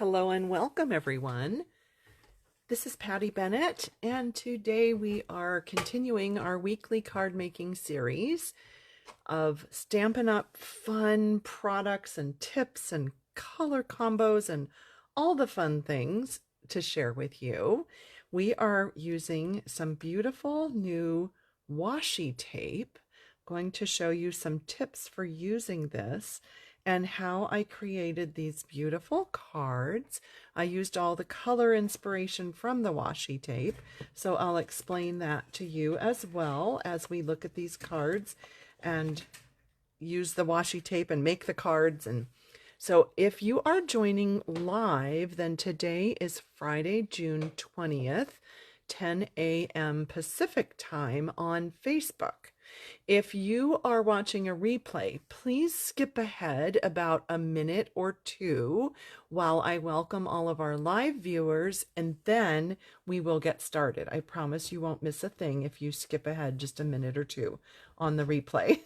Hello and welcome, everyone. This is Patty Bennett, and today we are continuing our weekly card making series of Stampin' Up fun products and tips and color combos and all the fun things to share with you. We are using some beautiful new washi tape. I'm going to show you some tips for using this and how I created these beautiful cards. I used all the color inspiration from the washi tape, so I'll explain that to you as well as we look at these cards and use the washi tape and make the cards. And so if you are joining live, then today is Friday, June 20th, 10 a.m. Pacific time on Facebook. If you are watching a replay, please skip ahead about a minute or two while I welcome all of our live viewers, and then we will get started. I promise you won't miss a thing if you skip ahead just a minute or two on the replay.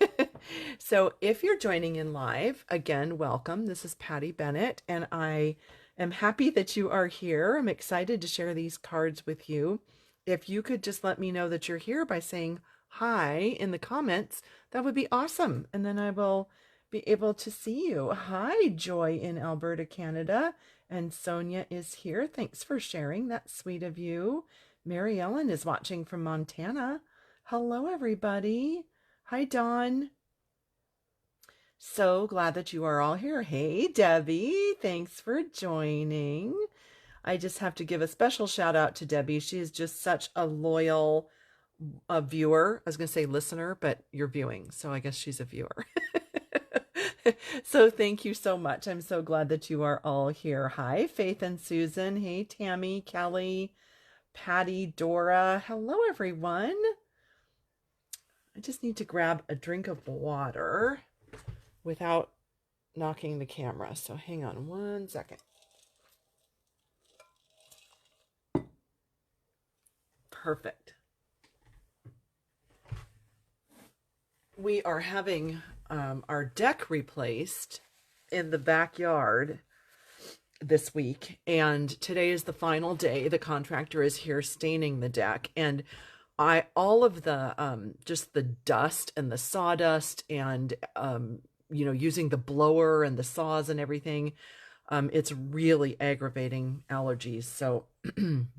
So if you're joining in live, again, welcome. This is Patty Bennett, and I am happy that you are here. I'm excited to share these cards with you. If you could just let me know that you're here by saying hi in the comments, that would be awesome. And then I will be able to see you. Hi, Joy in Alberta, Canada. And Sonia is here. Thanks for sharing. That's sweet of you. Mary Ellen is watching from Montana. Hello, everybody. Hi, Dawn. So glad that you are all here. Hey, Debbie. Thanks for joining. I just have to give a special shout out to Debbie. She is just such a loyal viewer. I was going to say listener, but you're viewing, so I guess she's a viewer. So thank you so much. I'm so glad that you are all here. Hi, Faith and Susan. Hey, Tammy, Kelly, Patty, Dora. Hello, everyone. I just need to grab a drink of water without knocking the camera. So hang on one second. Perfect. We are having our deck replaced in the backyard this week, and today is the final day. The contractor is here staining the deck, and all of the just the dust and the sawdust and using the blower and the saws and everything, it's really aggravating allergies. So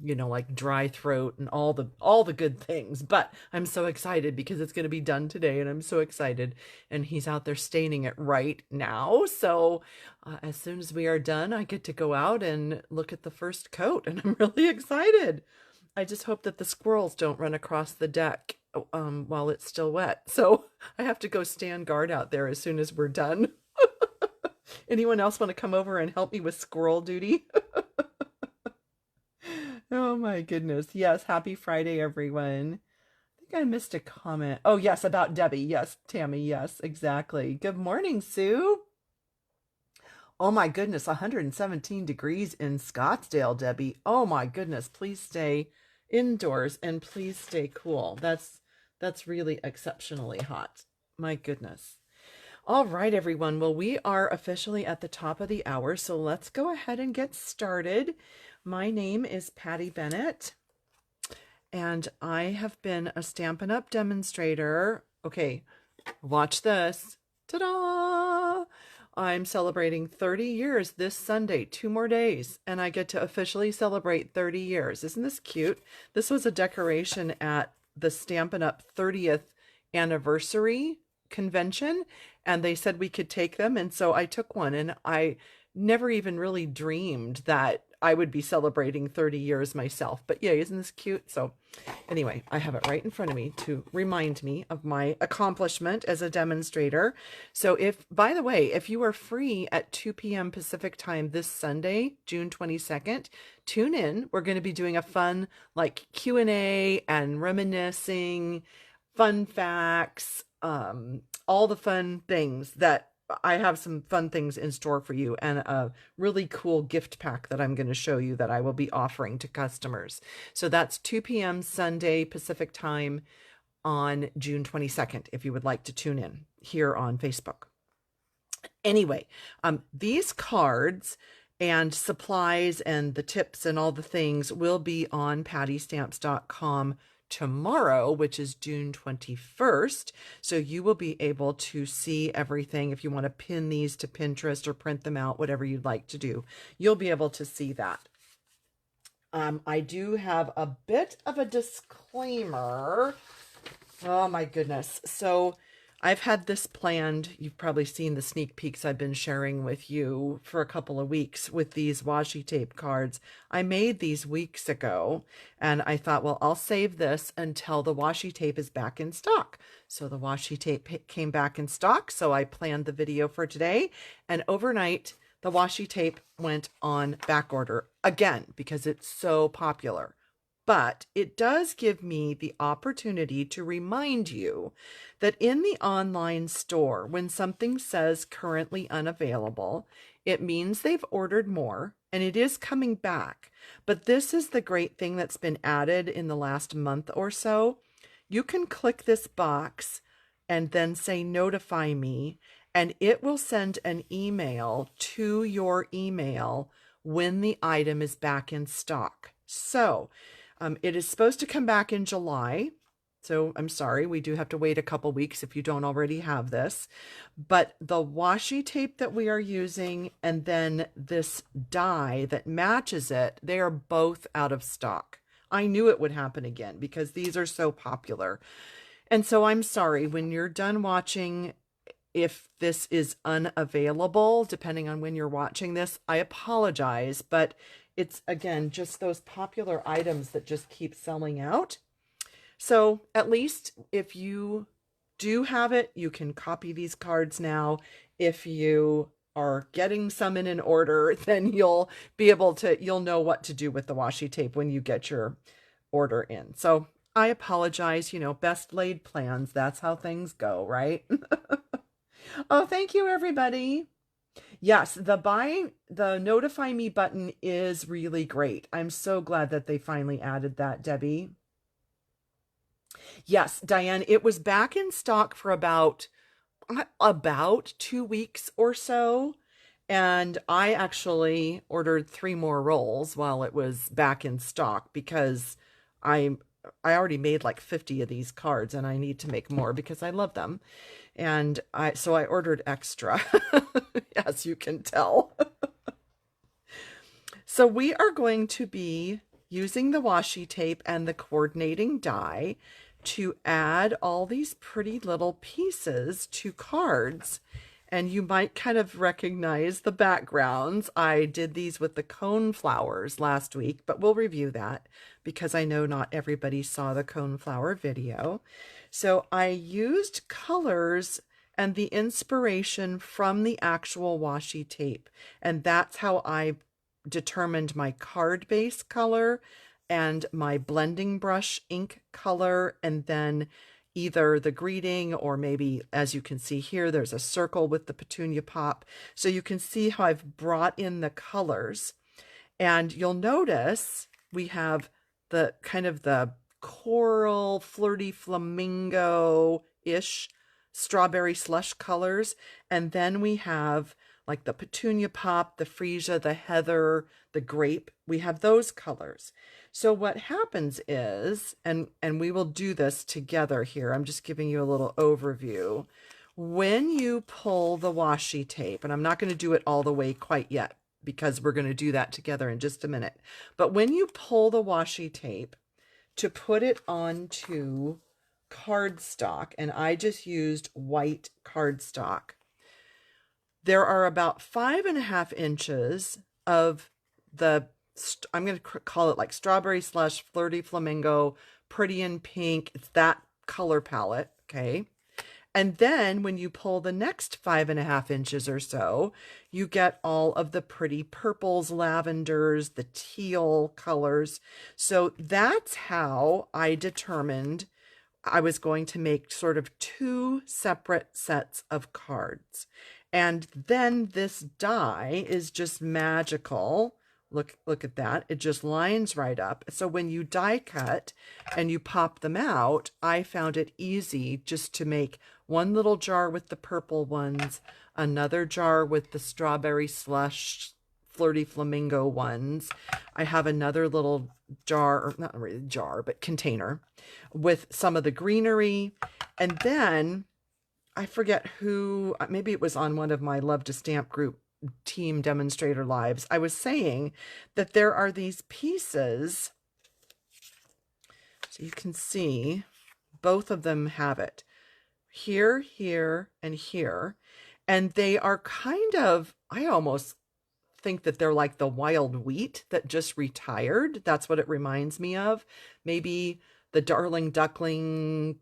like dry throat and all the good things. But I'm so excited because it's going to be done today, and I'm so excited. And he's out there staining it right now. So as soon as we are done, I get to go out and look at the first coat, and I'm really excited. I just hope that the squirrels don't run across the deck while it's still wet. So I have to go stand guard out there as soon as we're done. Anyone else want to come over and help me with squirrel duty? Oh my goodness. Yes, happy Friday, everyone. I think I missed a comment. Oh, yes, about Debbie. Yes, Tammy. Yes, exactly. Good morning, Sue. Oh my goodness, 117 degrees in Scottsdale, Debbie. Oh my goodness, please stay indoors and please stay cool. That's really exceptionally hot. My goodness. All right, everyone. Well, we are officially at the top of the hour, so let's go ahead and get started. My name is Patty Bennett, and I have been a Stampin' Up demonstrator. Okay, watch this. Ta-da! I'm celebrating 30 years this Sunday, 2 more days, and I get to officially celebrate 30 years. Isn't this cute? This was a decoration at the Stampin' Up 30th anniversary convention, and they said we could take them, and so I took one, and I never even really dreamed that I would be celebrating 30 years myself. But yeah, isn't this cute? So anyway, I have it right in front of me to remind me of my accomplishment as a demonstrator. So by the way, if you are free at 2 p.m. Pacific time this Sunday, June 22nd, tune in. We're going to be doing a fun like Q&A and reminiscing, fun facts, all the fun things that I have some fun things in store for you, and a really cool gift pack that I'm going to show you that I will be offering to customers. So that's 2 p.m. Sunday Pacific time on June 22nd, if you would like to tune in here on Facebook. Anyway, these cards And supplies and the tips and all the things will be on pattystamps.com tomorrow, which is June 21st. So you will be able to see everything. If you want to pin these to Pinterest or print them out, whatever you'd like to do, you'll be able to see that. I do have a bit of a disclaimer. Oh my goodness. So I've had this planned. You've probably seen the sneak peeks I've been sharing with you for a couple of weeks with these washi tape cards. I made these weeks ago, and I thought, well, I'll save this until the washi tape is back in stock. So the washi tape came back in stock, so I planned the video for today, and overnight the washi tape went on back order again because it's so popular. But it does give me the opportunity to remind you that in the online store, when something says currently unavailable, it means they've ordered more and it is coming back. But this is the great thing that's been added in the last month or so. You can click this box and then say notify me, and it will send an email to your email when the item is back in stock. So it is supposed to come back in July. So I'm sorry, we do have to wait a couple weeks if you don't already have this. But the washi tape that we are using and then this die that matches it, they are both out of stock. I knew it would happen again because these are so popular. And so I'm sorry, when you're done watching, if this is unavailable, depending on when you're watching this, I apologize, but it's, again, just those popular items that just keep selling out. So at least if you do have it, you can copy these cards now. If you are getting some in an order, then you'll be able to, you'll know what to do with the washi tape when you get your order in. So I apologize, you know, best laid plans. That's how things go, right? Oh, thank you, everybody. Yes, the notify me button is really great. I'm so glad that they finally added that, Debbie. Yes, Diane, it was back in stock for about 2 weeks or so. And I actually ordered 3 more rolls while it was back in stock because I already made like 50 of these cards and I need to make more because I love them. And so I ordered extra, as you can tell. So we are going to be using the washi tape and the coordinating die to add all these pretty little pieces to cards. And you might kind of recognize the backgrounds. I did these with the cone flowers last week, but we'll review that because I know not everybody saw the cone flower video. So I used colors and the inspiration from the actual washi tape. And that's how I determined my card base color and my blending brush ink color, and then either the greeting or maybe, as you can see here, there's a circle with the petunia pop. So you can see how I've brought in the colors. And you'll notice we have the kind of the coral, flirty flamingo-ish strawberry slush colors. And then we have like the petunia pop, the freesia, the heather, the grape. We have those colors. So what happens is, and we will do this together here, I'm just giving you a little overview. When you pull the washi tape, and I'm not going to do it all the way quite yet because we're going to do that together in just a minute. But when you pull the washi tape to put it onto cardstock, and I just used white cardstock, there are about 5.5 inches of the, I'm going to call it like strawberry slush, flirty flamingo, pretty in pink. It's that color palette, okay? And then when you pull the next 5.5 inches or so, you get all of the pretty purples, lavenders, the teal colors. So that's how I determined I was going to make sort of 2 separate sets of cards. And then this die is just magical. Look at that. It just lines right up. So when you die cut and you pop them out, I found it easy just to make one little jar with the purple ones, another jar with the strawberry slush, Flirty Flamingo ones. I have another little jar, or not really jar, but container with some of the greenery. And then I forget who, maybe it was on one of my Love to Stamp group team demonstrator lives. I was saying that there are these pieces. So you can see both of them have it here, here, and here. And they are kind of, I almost think that they're like the wild wheat that just retired. That's what it reminds me of. Maybe the Darling Duckling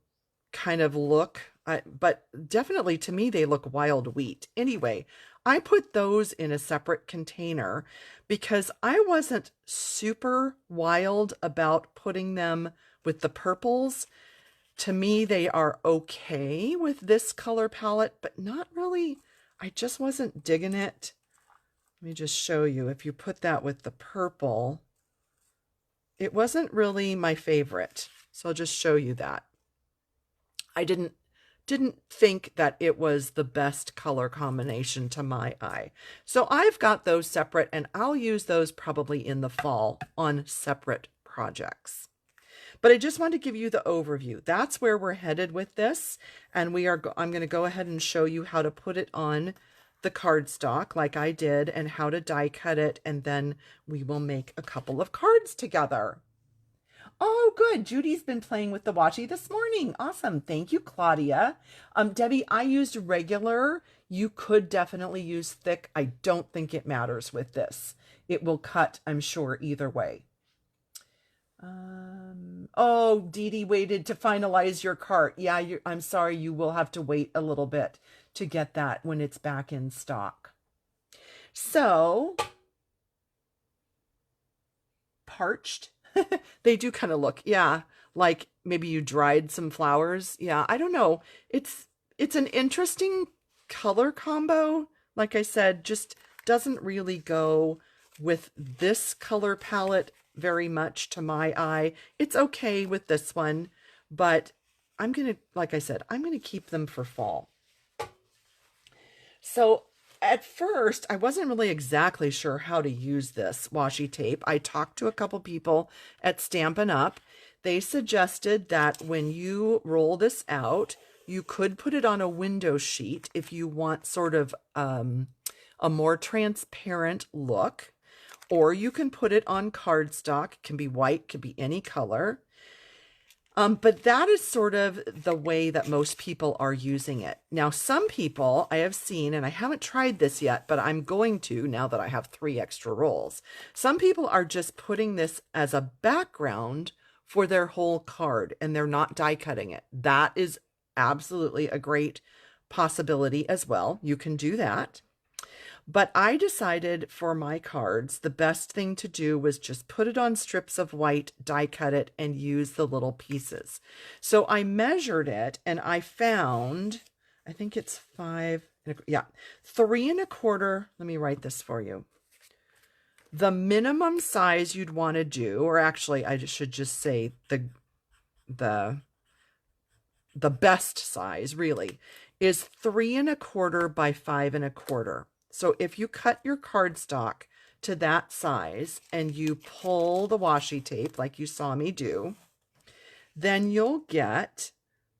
kind of look, but definitely to me, they look wild wheat. Anyway, I put those in a separate container because I wasn't super wild about putting them with the purples. To me, they are okay with this color palette, but not really. I just wasn't digging it. Let me just show you. If you put that with the purple, it wasn't really my favorite. So I'll just show you that. I didn't think that it was the best color combination to my eye. So I've got those separate, and I'll use those probably in the fall on separate projects. But I just want to give you the overview. That's where we're headed with this. And I'm going to go ahead and show you how to put it on the cardstock like I did and how to die cut it. And then we will make a couple of cards together. Oh, good. Judy's been playing with the washi this morning. Awesome. Thank you, Claudia. Debbie, I used regular. You could definitely use thick. I don't think it matters with this. It will cut, I'm sure, either way. Oh, Dee Dee waited to finalize your cart. Yeah, I'm sorry. You will have to wait a little bit to get that when it's back in stock. So, parched. They do kind of look, yeah, like maybe you dried some flowers. Yeah, I don't know. It's an interesting color combo. Like I said, just doesn't really go with this color palette very much to my eye. It's okay with this one, but I'm going to, like I said, I'm going to keep them for fall. So at first, I wasn't really exactly sure how to use this washi tape. I talked to a couple people at Stampin' Up. They suggested that when you roll this out, you could put it on a window sheet if you want sort of a more transparent look, or you can put it on cardstock. It can be white, can be any color. But that is sort of the way that most people are using it. Now, some people I have seen, and I haven't tried this yet, but I'm going to now that I have 3 extra rolls. Some people are just putting this as a background for their whole card, and they're not die cutting it. That is absolutely a great possibility as well. You can do that. But I decided for my cards, the best thing to do was just put it on strips of white, die cut it, and use the little pieces. So I measured it and I found, I think it's 3 1/4. Let me write this for you. The minimum size you'd want to do, or actually I should just say the best size really, is 3 1/4 by 5 1/4. So if you cut your cardstock to that size and you pull the washi tape like you saw me do, then you'll get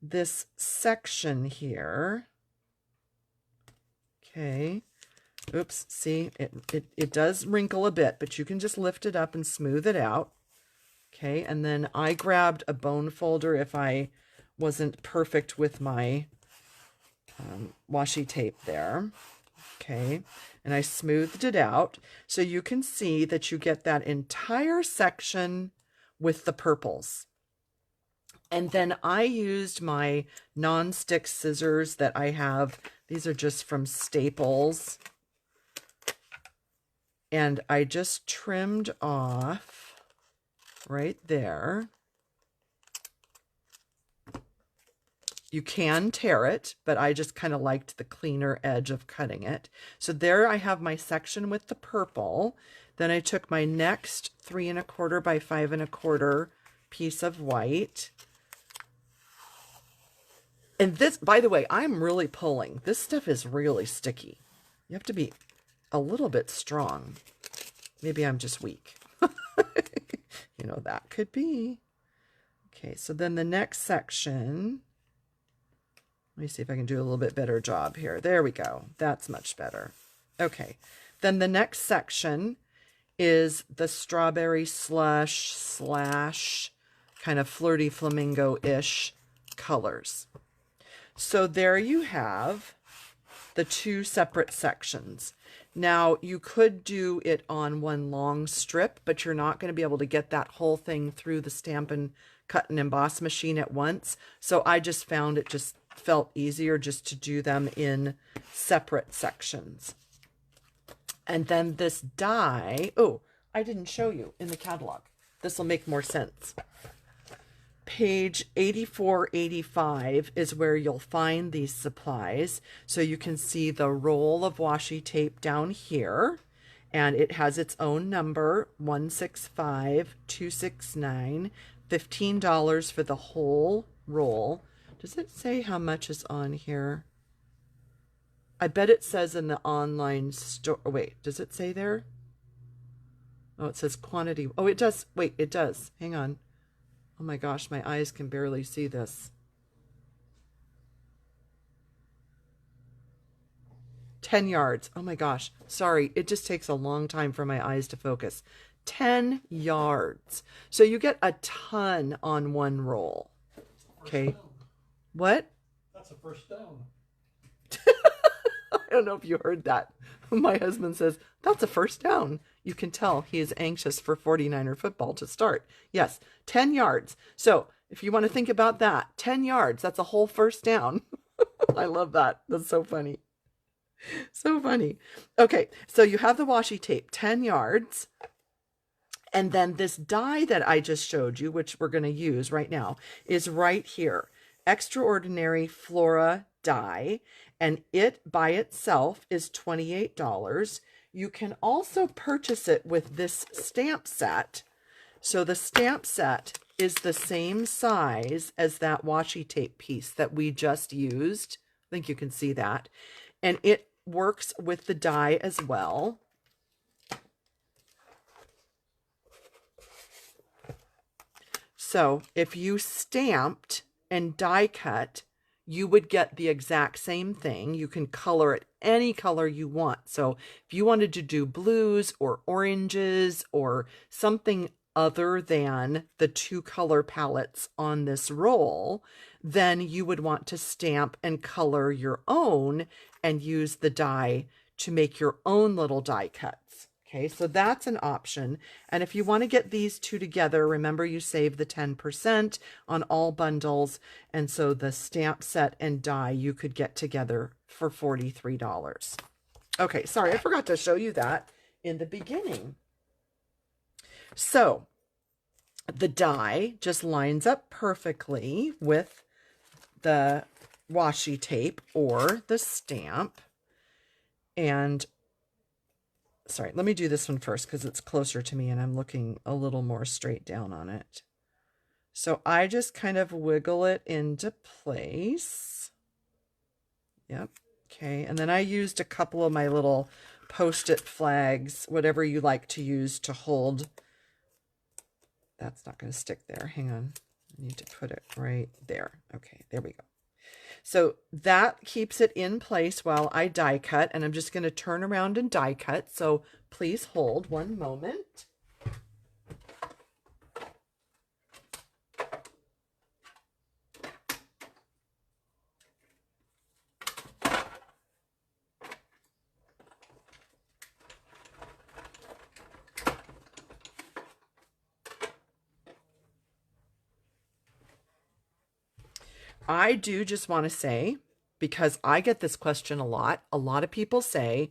this section here. Okay. Oops, see, it does wrinkle a bit, but you can just lift it up and smooth it out. Okay, and then I grabbed a bone folder if I wasn't perfect with my washi tape there. Okay, and I smoothed it out so you can see that you get that entire section with the purples. And then I used my non-stick scissors that I have. These are just from Staples. And I just trimmed off right there. You can tear it, but I just kind of liked the cleaner edge of cutting it. So there I have my section with the purple. Then I took my next 3 1/4 by 5 1/4 piece of white. And this, by the way, I'm really pulling. This stuff is really sticky. You have to be a little bit strong. Maybe I'm just weak. You know, that could be. Okay, so then the next section, let me see if I can do a little bit better job here. There we go. That's much better. Okay, then the next section is the strawberry slush / kind of flirty flamingo-ish colors. So there you have the two separate sections. Now, you could do it on one long strip, but you're not going to be able to get that whole thing through the Stampin' Cut and Emboss machine at once. So I just found it just felt easier just to do them in separate sections. And then this die, oh, I didn't show you in the catalog. This will make more sense. Page 84-85 is where you'll find these supplies. So you can see the roll of washi tape down here, and it has its own number, 165269, $15 for the whole roll. Does it say how much is on here? I bet it says in the online store. Oh, wait, does it say there? Oh, it says quantity. Oh, it does. Wait, it does. Hang on. Oh my gosh, my eyes can barely see this. 10 yards. Oh my gosh. Sorry, it just takes a long time for my eyes to focus. 10 yards. So you get a ton on one roll. Okay. What? That's a first down. I don't know if you heard that. My husband says, that's a first down. You can tell he is anxious for 49er football to start. Yes, 10 yards. So if you want to think about that, 10 yards, that's a whole first down. I love that. That's so funny. So funny. Okay, so you have the washi tape, 10 yards. And then this die that I just showed you, which we're going to use right now, is right here. Extraordinary Flora Die. And it by itself is $28. You can also purchase it with this stamp set. So the stamp set is the same size as that washi tape piece that we just used. I think you can see that. And it works with the die as well. So if you stamped and die cut, you would get the exact same thing. You can color it any color you want. So if you wanted to do blues or oranges or something other than the two color palettes on this roll, then you would want to stamp and color your own and use the die to make your own little die cuts. Okay, so that's an option. And if you want to get these two together, remember you save the 10% on all bundles. And so the stamp set and die you could get together for $43. Okay, sorry, I forgot to show you that in the beginning. So the die just lines up perfectly with the washi tape or the stamp. And sorry, let me do this one first because it's closer to me and I'm looking a little more straight down on it. So I just kind of wiggle it into place. Yep. Okay. And then I used a couple of my little Post-it flags, whatever you like to use to hold. That's not going to stick there. Hang on. I need to put it right there. Okay. There we go. So that keeps it in place while I die cut, and I'm just going to turn around and die cut. So please hold one moment. I do just want to say, because I get this question a lot of people say,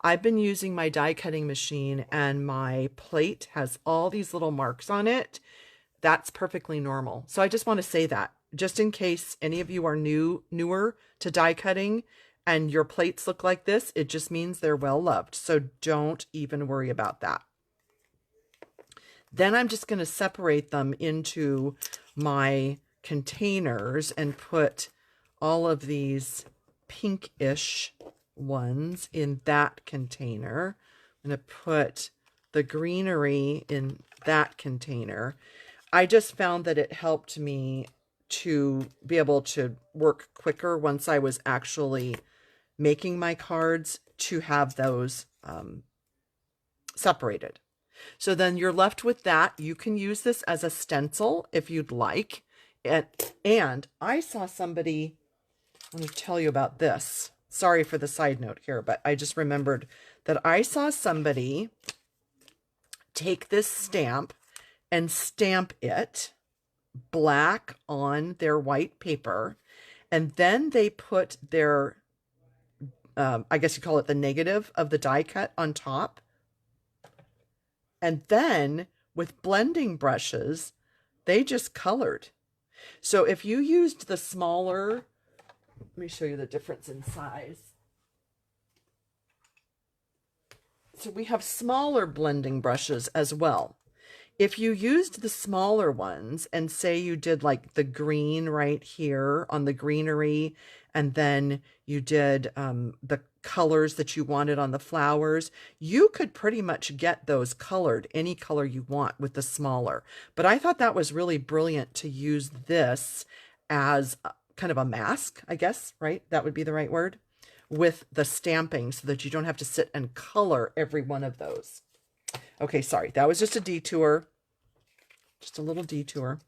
I've been using my die cutting machine and my plate has all these little marks on it. That's perfectly normal. So I just want to say that, just in case any of you are newer to die cutting and your plates look like this, it just means they're well loved. So don't even worry about that. Then I'm just going to separate them into my containers and put all of these pinkish ones in that container. I'm going to put the greenery in that container. I just found that it helped me to be able to work quicker once I was actually making my cards, to have those separated. So then you're left with that. You can use this as a stencil if you'd like. And I saw somebody, let me tell you about this. Sorry for the side note here, but I just remembered that I saw somebody take this stamp and stamp it black on their white paper. And then they put their, I guess you call it the negative of the die cut on top. And then with blending brushes, they just colored. So if you used the smaller, let me show you the difference in size. So we have smaller blending brushes as well. If you used the smaller ones and say you did like the green right here on the greenery, and then you did the colors that you wanted on the flowers, you could pretty much get those colored any color you want with the smaller. But I thought that was really brilliant to use this as kind of a mask, I guess, right? That would be the right word, with the stamping, so that you don't have to sit and color every one of those. Okay, sorry, that was just a detour, just a little detour.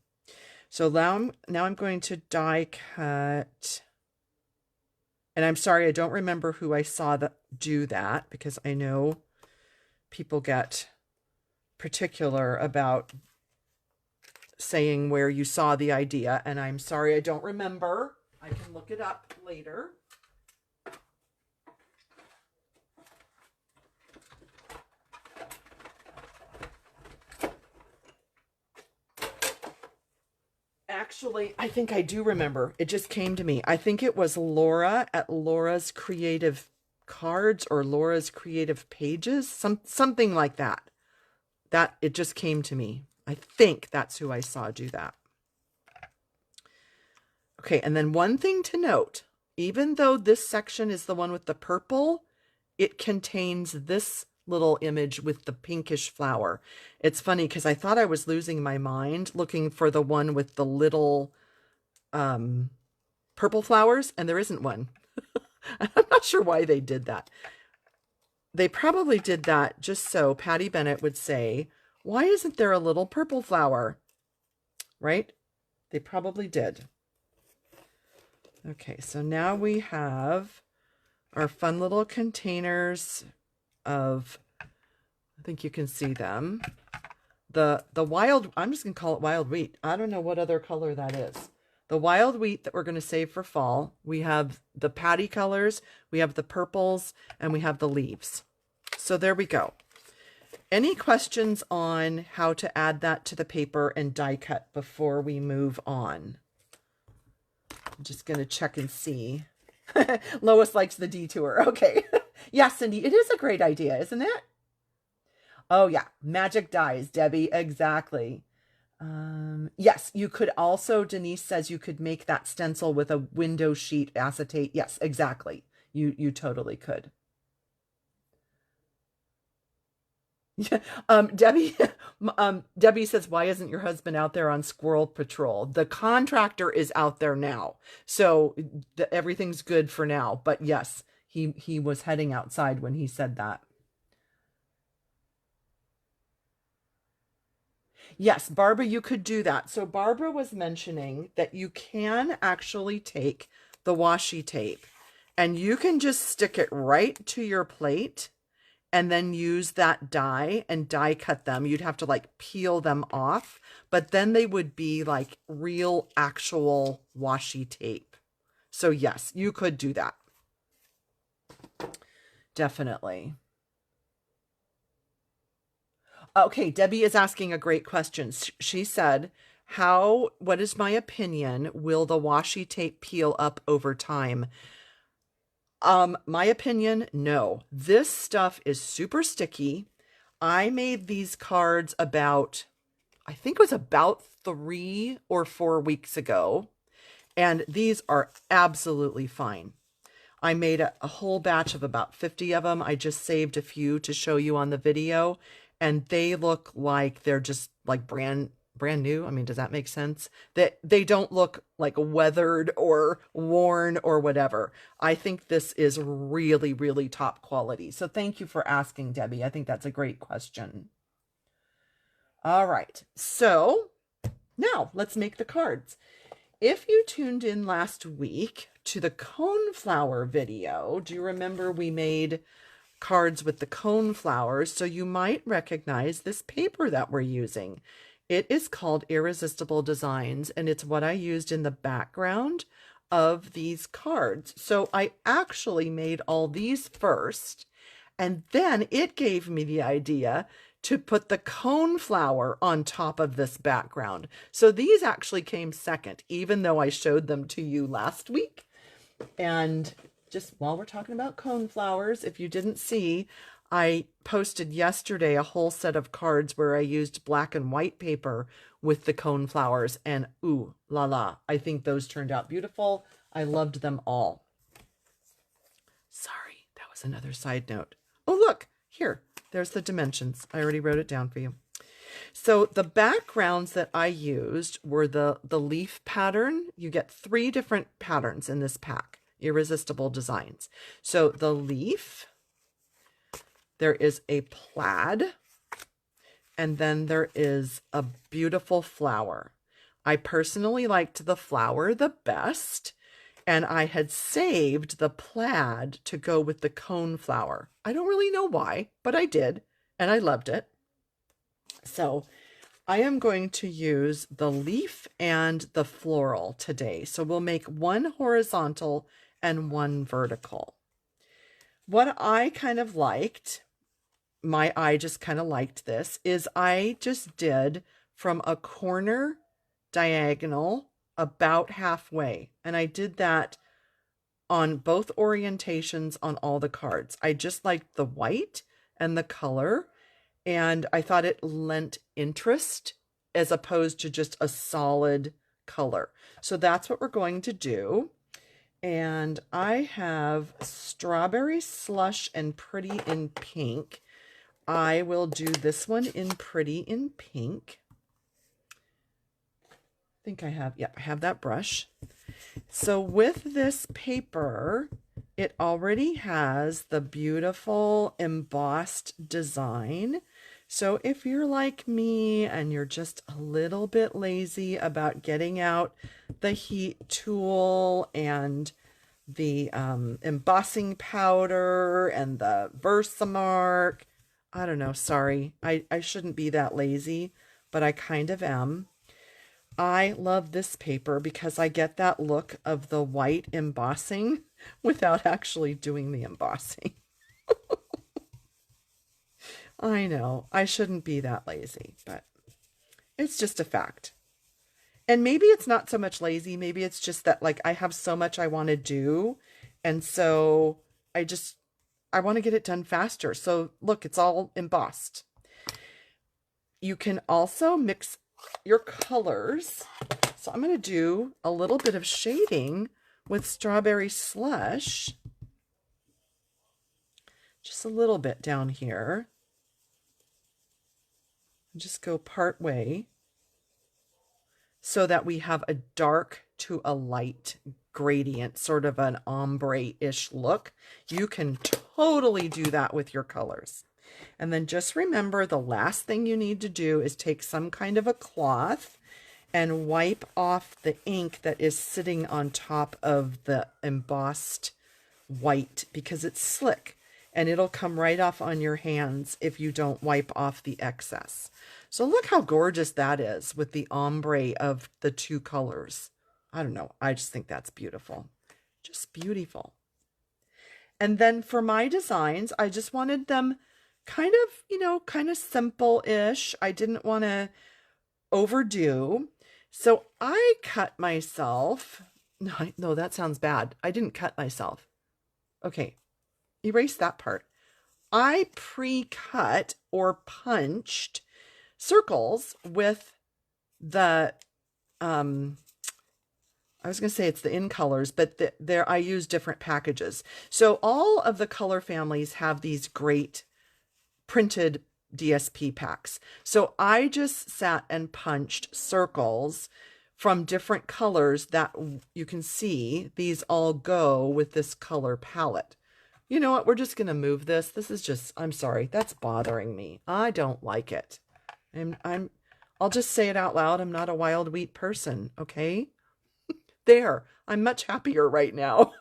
So now I'm going to die cut. And I'm sorry, I don't remember who I saw do that, because I know people get particular about saying where you saw the idea, and I'm sorry I don't remember. I can look it up later. Actually, I think I do remember. It just came to me. I think it was Laura at Laura's Creative Cards or Laura's Creative Pages, something like that. That it just came to me. I think that's who I saw do that. Okay, and then one thing to note, even though this section is the one with the purple, it contains this little image with the pinkish flower. It's funny because I thought I was losing my mind looking for the one with the little purple flowers, and there isn't one. I'm not sure why they did that. They probably did that just so Patty Bennett would say, why isn't there a little purple flower? Right? They probably did. Okay, so now we have our fun little containers of, I think you can see them. The wild, I'm just going to call it wild wheat. I don't know what other color that is. The wild wheat that we're going to save for fall. We have the patty colors, we have the purples, and we have the leaves. So there we go. Any questions on how to add that to the paper and die cut before we move on? I'm just going to check and see. Lois likes the detour. Okay. Yeah, Cindy, it is a great idea, isn't it? Oh, yeah. Magic dies, Debbie. Exactly. Yes, you could also, Denise says you could make that stencil with a window sheet acetate. Yes, exactly. You totally could. Debbie, Debbie says, why isn't your husband out there on squirrel patrol? The contractor is out there now. So everything's good for now. But yes, he was heading outside when he said that. Yes, Barbara, you could do that. So Barbara was mentioning that you can actually take the washi tape and you can just stick it right to your plate and then use that die and die cut them. You'd have to like peel them off, but then they would be like real actual washi tape. So yes, you could do that. Definitely. Okay, Debbie is asking a great question. She said, what is my opinion? Will the washi tape peel up over time? My opinion, no. This stuff is super sticky. I made these cards about, I think it was about 3 or 4 weeks ago, and these are absolutely fine. I made a whole batch of about 50 of them. I just saved a few to show you on the video, and they look like they're just like brand new. I mean, does that make sense? That they don't look like weathered or worn or whatever. I think this is really, really top quality. So thank you for asking, Debbie. I think that's a great question. All right, so now let's make the cards. If you tuned in last week to the coneflower video, do you remember we made cards with the coneflowers? So you might recognize this paper that we're using. It is called Irresistible Designs, and it's what I used in the background of these cards. So I actually made all these first, and then it gave me the idea to put the coneflower on top of this background. So these actually came second, even though I showed them to you last week. And just while we're talking about coneflowers, if you didn't see, I posted yesterday a whole set of cards where I used black and white paper with the coneflowers, and ooh la la, I think those turned out beautiful. I loved them all. Sorry, that was another side note. Oh, look, here, there's the dimensions. I already wrote it down for you. So the backgrounds that I used were the leaf pattern. You get 3 different patterns in this pack, Irresistible Designs. So the leaf, there is a plaid, and then there is a beautiful flower. I personally liked the flower the best, and I had saved the plaid to go with the coneflower. I don't really know why, but I did, and I loved it. So I am going to use the leaf and the floral today. So we'll make 1 horizontal and 1 vertical. What I kind of liked, my eye just kind of liked this, is I just did from a corner diagonal about halfway. And I did that on both orientations on all the cards. I just liked the white and the color, and I thought it lent interest as opposed to just a solid color. So that's what we're going to do. And I have Strawberry Slush and Pretty in Pink. I will do this one in Pretty in Pink. I think I have, I have that brush. So with this paper, it already has the beautiful embossed design. So if you're like me and you're just a little bit lazy about getting out the heat tool and the embossing powder and the Versamark, I don't know, sorry, I shouldn't be that lazy, but I kind of am. I love this paper because I get that look of the white embossing without actually doing the embossing. I know, I shouldn't be that lazy, but it's just a fact. And maybe it's not so much lazy, maybe it's just that like I have so much I want to do, and so I want to get it done faster. So look, it's all embossed. You can also mix your colors. So I'm going to do a little bit of shading with Strawberry Slush. Just a little bit down here. Just go part way so that we have a dark to a light gradient, sort of an ombre-ish look. You can totally do that with your colors. And then just remember, the last thing you need to do is take some kind of a cloth and wipe off the ink that is sitting on top of the embossed white, because it's slick and it'll come right off on your hands if you don't wipe off the excess. So look how gorgeous that is with the ombre of the 2 colors. I don't know, I just think that's beautiful. Just beautiful. And then for my designs, I just wanted them kind of, kind of simple-ish. I didn't want to overdo. So I cut myself. No, that sounds bad. I didn't cut myself. Okay, erase that part. I pre-cut or punched circles with the, I was going to say it's the in colors, but there I use different packages. So all of the color families have these great printed DSP packs. So I just sat and punched circles from different colors that you can see. These all go with this color palette. You know what? We're just going to move this. This is just, I'm sorry, that's bothering me. I don't like it. I'll just say it out loud. I'm not a wild wheat person, okay? There, I'm much happier right now.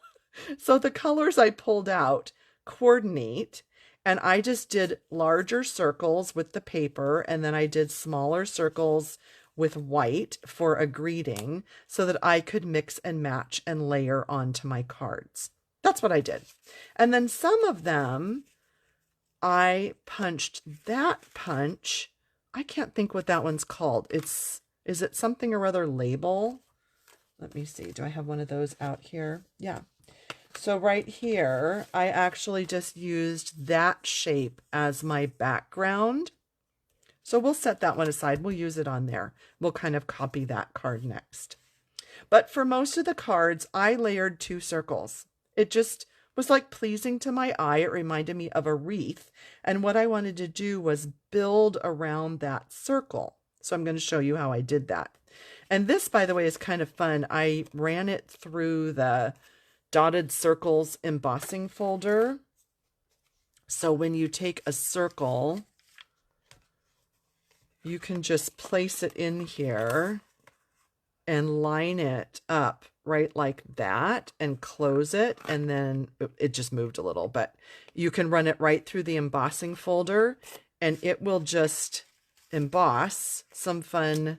So the colors I pulled out coordinate, and I just did larger circles with the paper, and then I did smaller circles with white for a greeting so that I could mix and match and layer onto my cards. That's what I did. And then some of them, I punched that punch. I can't think what that one's called. Is it something or other label? Let me see. Do I have one of those out here? Yeah. So right here, I actually just used that shape as my background. So we'll set that one aside. We'll use it on there. We'll kind of copy that card next. But for most of the cards, I layered 2 circles. It just was like pleasing to my eye. It reminded me of a wreath. And what I wanted to do was build around that circle. So I'm going to show you how I did that. And this, by the way, is kind of fun. I ran it through the dotted circles embossing folder. So when you take a circle, you can just place it in here and line it up right like that and close it. And then it just moved a little, but you can run it right through the embossing folder and it will just emboss some fun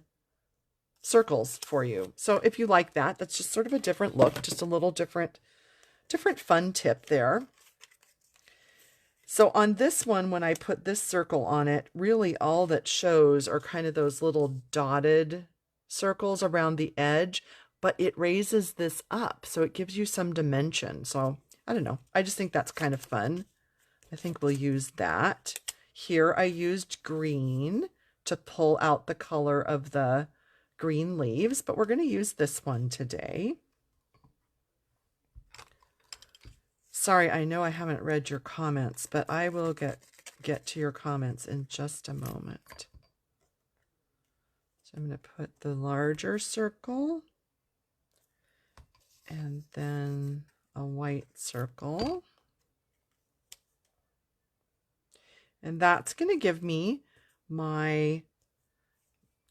circles for you. So if you like that, that's just sort of a different look, just a little different fun tip there. So on this one, when I put this circle on it, really all that shows are kind of those little dotted circles around the edge, but it raises this up. So it gives you some dimension. So I don't know. I just think that's kind of fun. I think we'll use that. Here I used green to pull out the color of the green leaves, but we're going to use this one today. Sorry, I know I haven't read your comments, but I will get to your comments in just a moment. So I'm going to put the larger circle and then a white circle. And that's going to give me my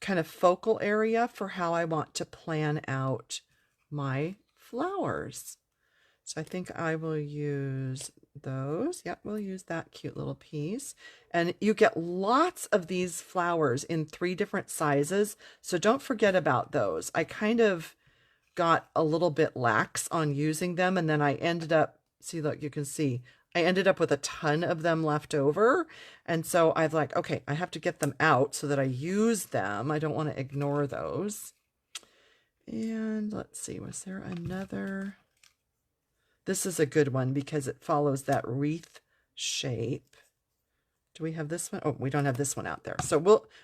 kind of focal area for how I want to plan out my flowers. So I think I will use those. Yep, we'll use that cute little piece. And you get lots of these flowers in 3 different sizes, so don't forget about those. I kind of got a little bit lax on using them, and then I ended up, see, look, you can see, I ended up with a ton of them left over. And so I've like, okay, I have to get them out so that I use them. I don't want to ignore those. And let's see, was there another? This is a good one because it follows that wreath shape. Do we have this one? Oh, we don't have this one out there. So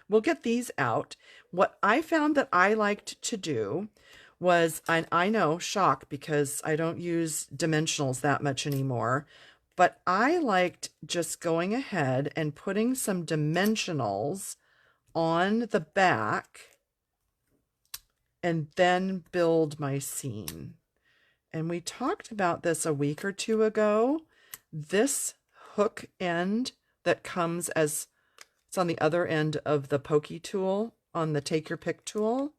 we'll get these out. What I found that I liked to do was, and I know, shock, because I don't use dimensionals that much anymore, but I liked just going ahead and putting some dimensionals on the back and then build my scene. And we talked about this a week or 2 ago. This hook end that comes as, it's on the other end of the pokey tool on the take your pick tool.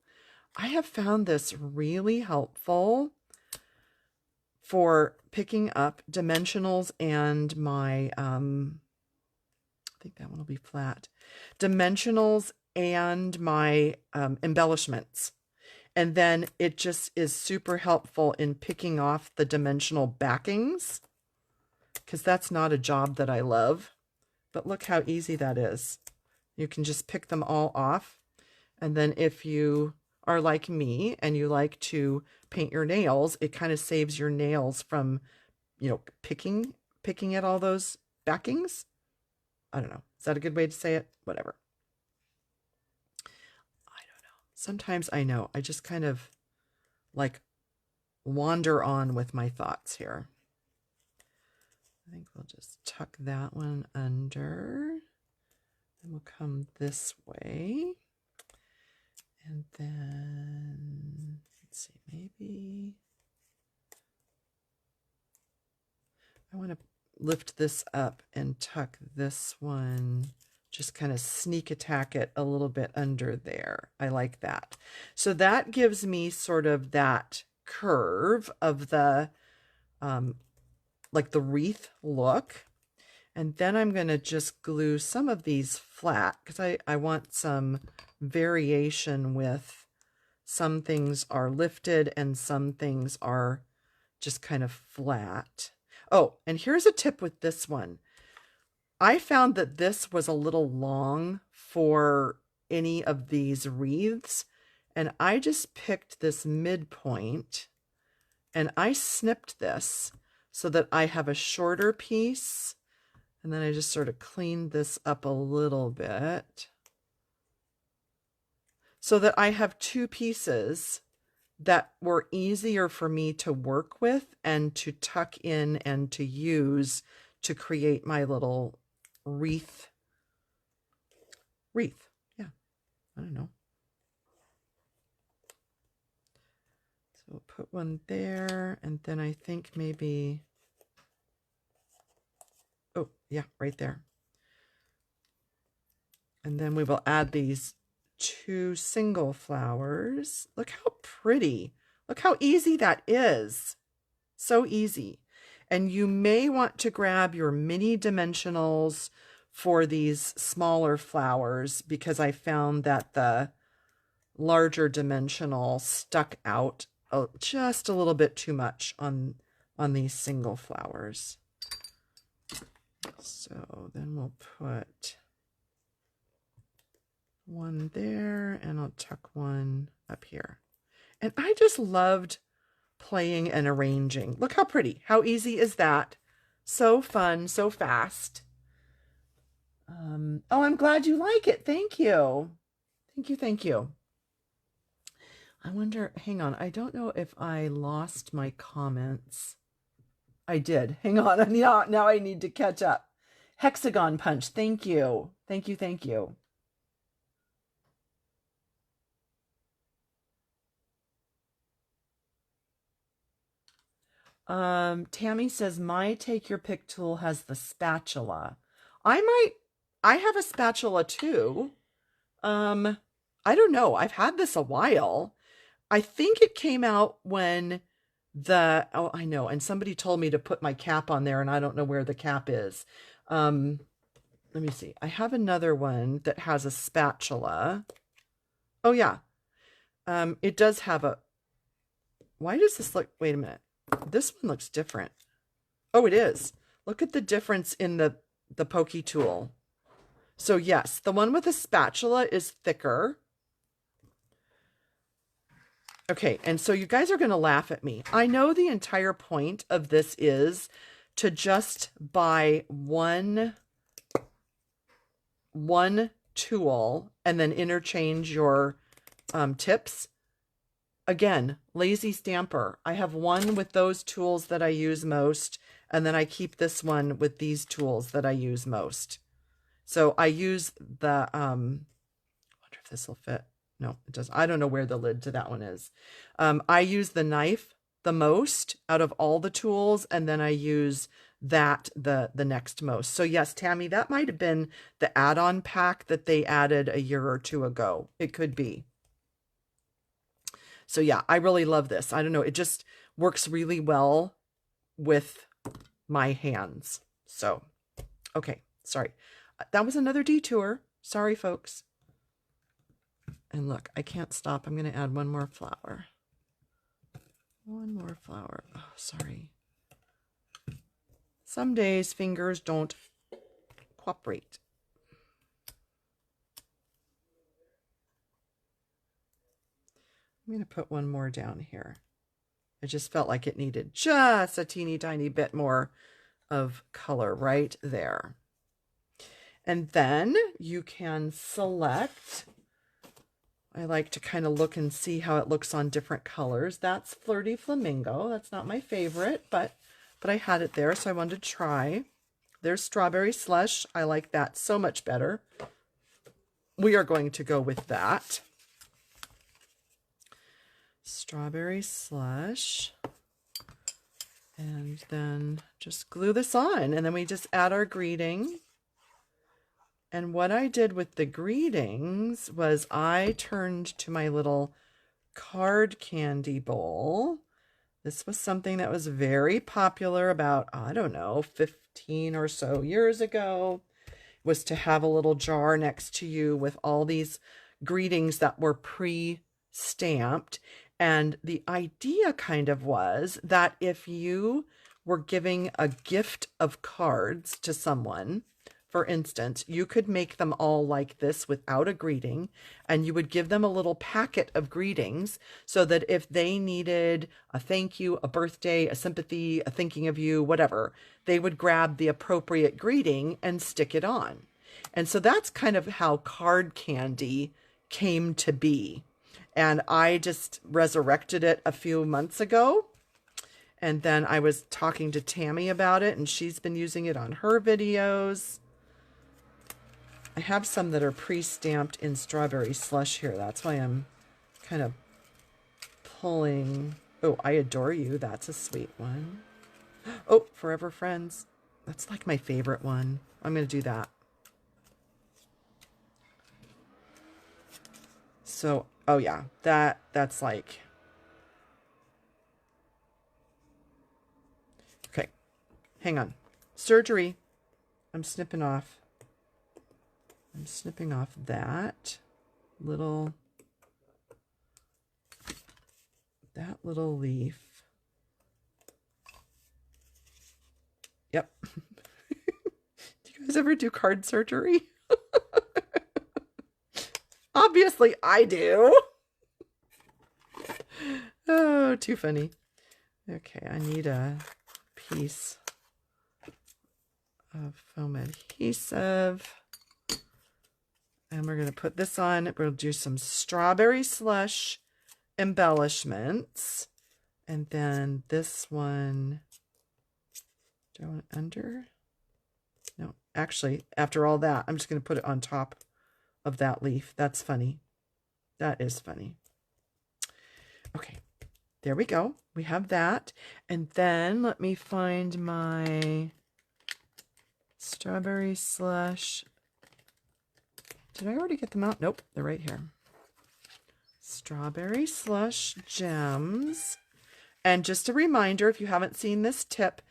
I have found this really helpful for picking up dimensionals and my, I think that one will be flat, dimensionals and my embellishments. And then it just is super helpful in picking off the dimensional backings, because that's not a job that I love. But look how easy that is. You can just pick them all off. And then if you are like me and you like to paint your nails, it kind of saves your nails from, you know, picking at all those backings. I don't know. Is that a good way to say it? Whatever. Sometimes I know, I just kind of like wander on with my thoughts here. I think we'll just tuck that one under. And we'll come this way. And then, let's see, maybe I want to lift this up and tuck this one, just kind of sneak attack it a little bit under there. I like that. So that gives me sort of that curve of the, like the wreath look. And then I'm going to just glue some of these flat because I want some variation with some things are lifted and some things are just kind of flat. Oh, and here's a tip with this one. I found that this was a little long for any of these wreaths, and I just picked this midpoint and I snipped this so that I have a shorter piece. And then I just sort of cleaned this up a little bit so that I have two pieces that were easier for me to work with and to tuck in and to use to create my little wreath. Yeah, I don't know. So we'll put one there, and then I think maybe, oh yeah, right there. And then we will add these two single flowers. Look how pretty. Look how easy that is. So easy. And you may want to grab your mini dimensionals for these smaller flowers because I found that the larger dimensional stuck out just a little bit too much on these single flowers. So then we'll put one there and I'll tuck one up here. And I just loved playing and arranging. Look how pretty. How easy is that? So fun, so fast. Oh, I'm glad you like it. Thank you. Thank you, thank you. I wonder, hang on, I don't know if I lost my comments. I did. Hang on. Now I need to catch up. Hexagon punch. Thank you. Thank you, thank you. Tammy says, my Take Your Pick tool has the spatula. I have a spatula too. I don't know. I've had this a while. I think it came out when oh, I know. And somebody told me to put my cap on there and I don't know where the cap is. Let me see. I have another one that has a spatula. Oh yeah. It does have a, why does this look, wait a minute. This one looks different. Oh, it is. Look at the difference in the pokey tool. So yes, the one with the spatula is thicker. Okay, and so you guys are going to laugh at me. I know the entire point of this is to just buy one tool and then interchange your tips. Again, lazy stamper. I have one with those tools that I use most, and then I keep this one with these tools that I use most. So I use the, I wonder if this will fit. No, it doesn't. I don't know where the lid to that one is. I use the knife the most out of all the tools, and then I use that the next most. So yes, Tammy, that might have been the add-on pack that they added a year or two ago. It could be. So yeah, I really love this. I don't know. It just works really well with my hands. So, okay. Sorry. That was another detour. Sorry, folks. And look, I can't stop. I'm going to add one more flower. One more flower. Oh, sorry. Some days fingers don't cooperate. I'm going to put one more down here. I just felt like it needed just a teeny tiny bit more of color right there. And then you can select, I like to kind of look and see how it looks on different colors. That's Flirty Flamingo. That's not my favorite, but I had it there, so I wanted to try. There's Strawberry Slush. I like that so much better. we are going to go with that. Strawberry slush. And then just glue this on, and then we just add our greeting. And what I did with the greetings was I turned to my little card candy bowl. This was something that was very popular about, I don't know, 15 or so years ago, was to have a little jar next to you with all these greetings that were pre-stamped. And the idea kind of was that if you were giving a gift of cards to someone, for instance, you could make them all like this without a greeting, and you would give them a little packet of greetings so that if they needed a thank you, a birthday, a sympathy, a thinking of you, whatever, they would grab the appropriate greeting and stick it on. And so that's kind of how card candy came to be. And I just resurrected it a few months ago. And then I was talking to Tammy about it, and she's been using it on her videos. I have some that are pre-stamped in strawberry slush here. That's why I'm kind of pulling. Oh, I Adore You. That's a sweet one. Oh, Forever Friends. That's like my favorite one. I'm going to do that. So, oh yeah, that's like, okay, hang on. Surgery. I'm snipping off that little leaf. Yep. Do you guys ever do card surgery? Obviously I do. Oh, too funny. Okay, I need a piece of foam adhesive. And we're going to put this on. We'll do some strawberry slush embellishments. And then this one, do I want it under? No, actually, after all that, I'm just going to put it on top of that leaf. That's funny. That is funny. Okay, there we go. We have that. And then let me find my strawberry slush. Did I already get them out? Nope, they're right here. Strawberry slush gems. And just a reminder, if you haven't seen this tip,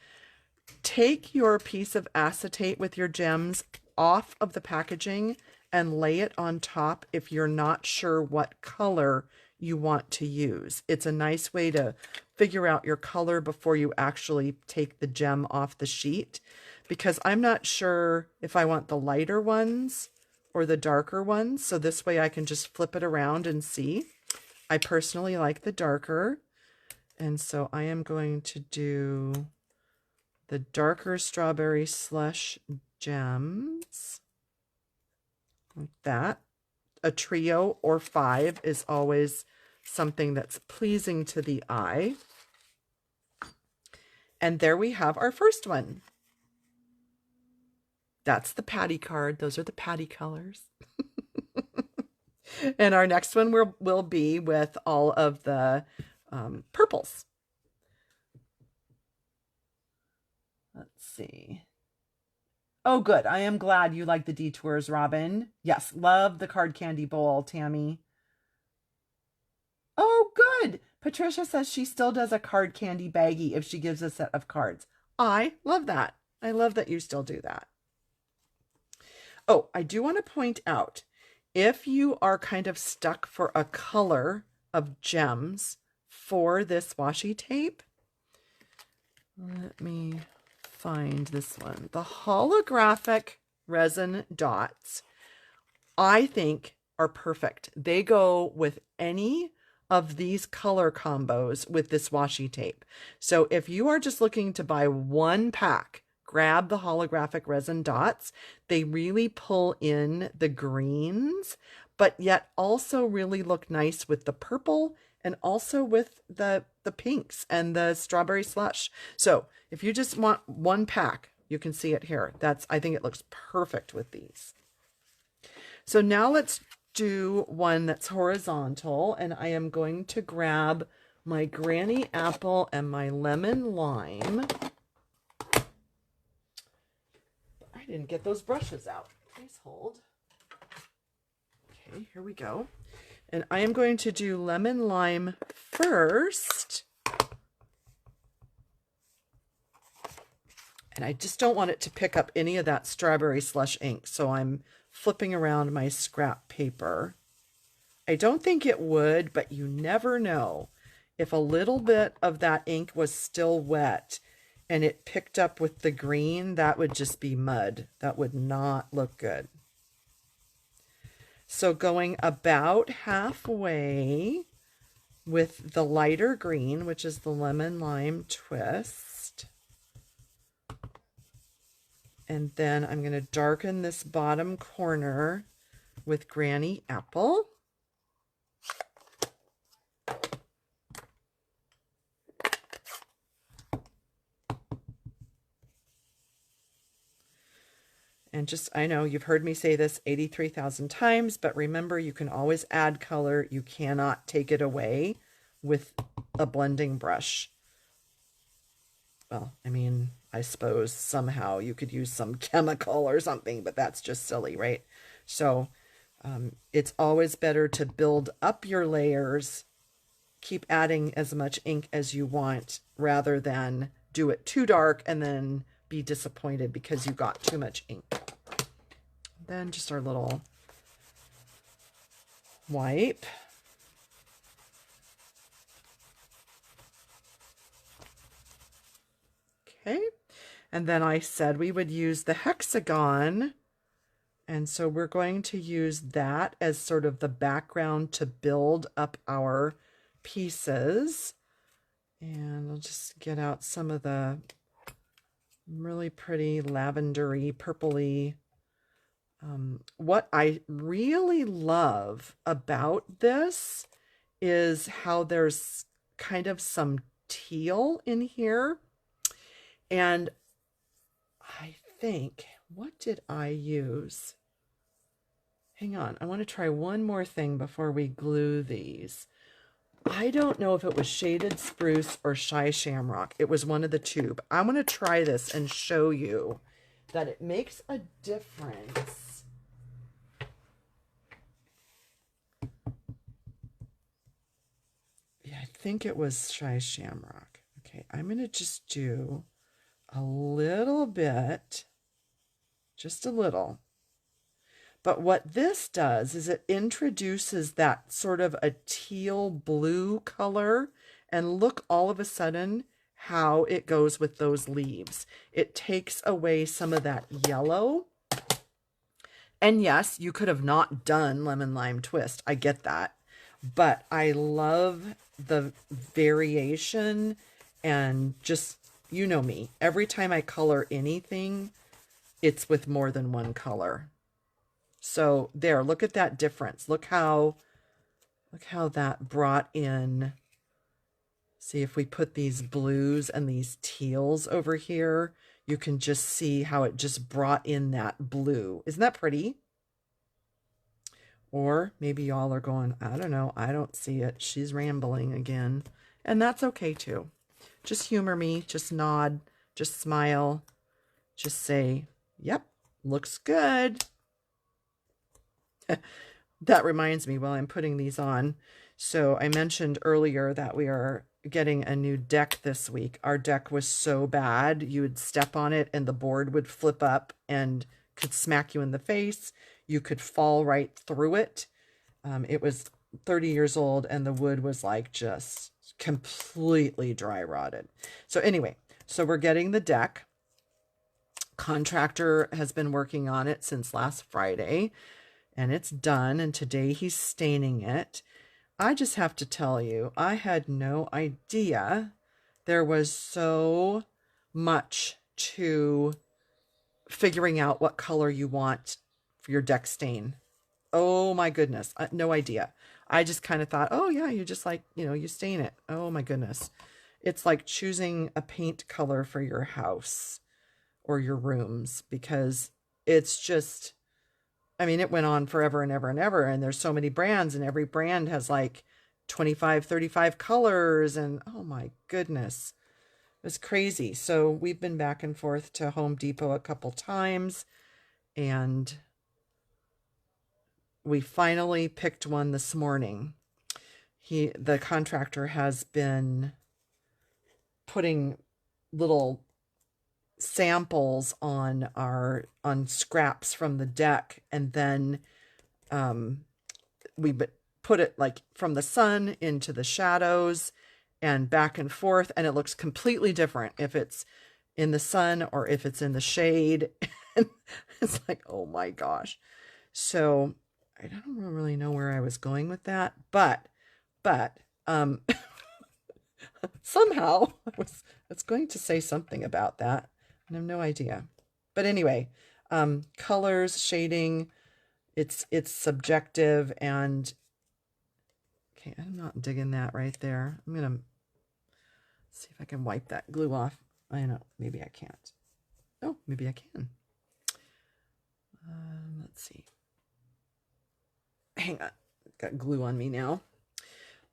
take your piece of acetate with your gems off of the packaging and lay it on top if you're not sure what color you want to use. It's a nice way to figure out your color before you actually take the gem off the sheet, because I'm not sure if I want the lighter ones or the darker ones. So this way I can just flip it around and see. I personally like the darker. And so I am going to do the darker strawberry slush gems. Like that. A trio or 5 is always something that's pleasing to the eye. And there we have our first one. That's the Patty card. Those are the Patty colors. And our next one will be with all of the purples. Let's see. Oh, good. I am glad you like the detours, Robin. Yes, love the card candy bowl, Tammy. Oh, good. Patricia says she still does a card candy baggie if she gives a set of cards. I love that. I love that you still do that. Oh, I do want to point out, if you are kind of stuck for a color of gems for this washi tape, let me find this one. The holographic resin dots, I think, are perfect. They go with any of these color combos with this washi tape. So if you are just looking to buy one pack, grab the holographic resin dots. They really pull in the greens, but yet also really look nice with the purple and also with the pinks and the strawberry slush. So if you just want one pack, you can see it here. I think it looks perfect with these. So now let's do one that's horizontal, and I am going to grab my granny apple and my lemon lime. I didn't get those brushes out. Please hold. Okay, here we go. And I am going to do lemon lime first. And I just don't want it to pick up any of that strawberry slush ink, so I'm flipping around my scrap paper. I don't think it would, but you never know. If a little bit of that ink was still wet and it picked up with the green, that would just be mud. That would not look good. So going about halfway with the lighter green, which is the lemon lime twist. And then I'm going to darken this bottom corner with granny apple. And just, I know you've heard me say this 83,000 times, but remember, you can always add color. You cannot take it away with a blending brush. Well, I mean, I suppose somehow you could use some chemical or something, but that's just silly, right? So it's always better to build up your layers, keep adding as much ink as you want, rather than do it too dark and then be disappointed because you got too much ink. Then just our little wipe. Okay, and then I said we would use the hexagon, and so we're going to use that as sort of the background to build up our pieces. And I'll just get out some of the really pretty lavendery, purpley. What I really love about this is how there's kind of some teal in here. And I think, what did I use? Hang on, I want to try one more thing before we glue these. I don't know if it was shaded spruce or shy shamrock. It was one of the two. But I'm going to try this and show you that it makes a difference. Yeah, I think it was shy shamrock. Okay, I'm going to just do a little bit, just a little. But what this does is it introduces that sort of a teal blue color, and look all of a sudden how it goes with those leaves. It takes away some of that yellow. And yes, you could have not done lemon lime twist. I get that. But I love the variation, and just, you know me, every time I color anything, it's with more than one color. So there, look at that difference. Look how that brought in. See, if we put these blues and these teals over here, you can just see how it just brought in that blue. Isn't that pretty? Or maybe y'all are going, I don't know, I don't see it. She's rambling again. And that's okay too. Just humor me, just nod, just smile, just say, yep, looks good. That reminds me, while I'm putting these on, so I mentioned earlier that we are getting a new deck this week. Our deck was so bad, you would step on it and the board would flip up and could smack you in the face. You could fall right through it. It was 30 years old and the wood was like just completely dry rotted. So anyway, so we're getting the deck. Contractor has been working on it since last Friday. And it's done, and today he's staining it. I just have to tell you, I had no idea there was so much to figuring out what color you want for your deck stain. Oh my goodness, no idea. I just kind of thought, oh yeah, you just like, you stain it. Oh my goodness. It's like choosing a paint color for your house or your rooms, because it's just I mean, it went on forever and ever and ever. And there's so many brands, and every brand has like 25, 35 colors. And oh my goodness, it was crazy. So we've been back and forth to Home Depot a couple times, and we finally picked one this morning. The contractor has been putting little samples on scraps from the deck, and then we put it like from the sun into the shadows and back and forth, and it looks completely different if it's in the sun or if it's in the shade. It's like, oh my gosh. So I don't really know where I was going with that, but somehow I was going to say something about that, and I have no idea. But anyway, colors, shading, it's subjective, and okay, I'm not digging that right there. I'm gonna see if I can wipe that glue off. I know, maybe I can't. Oh, maybe I can. Let's see. Hang on, got glue on me now.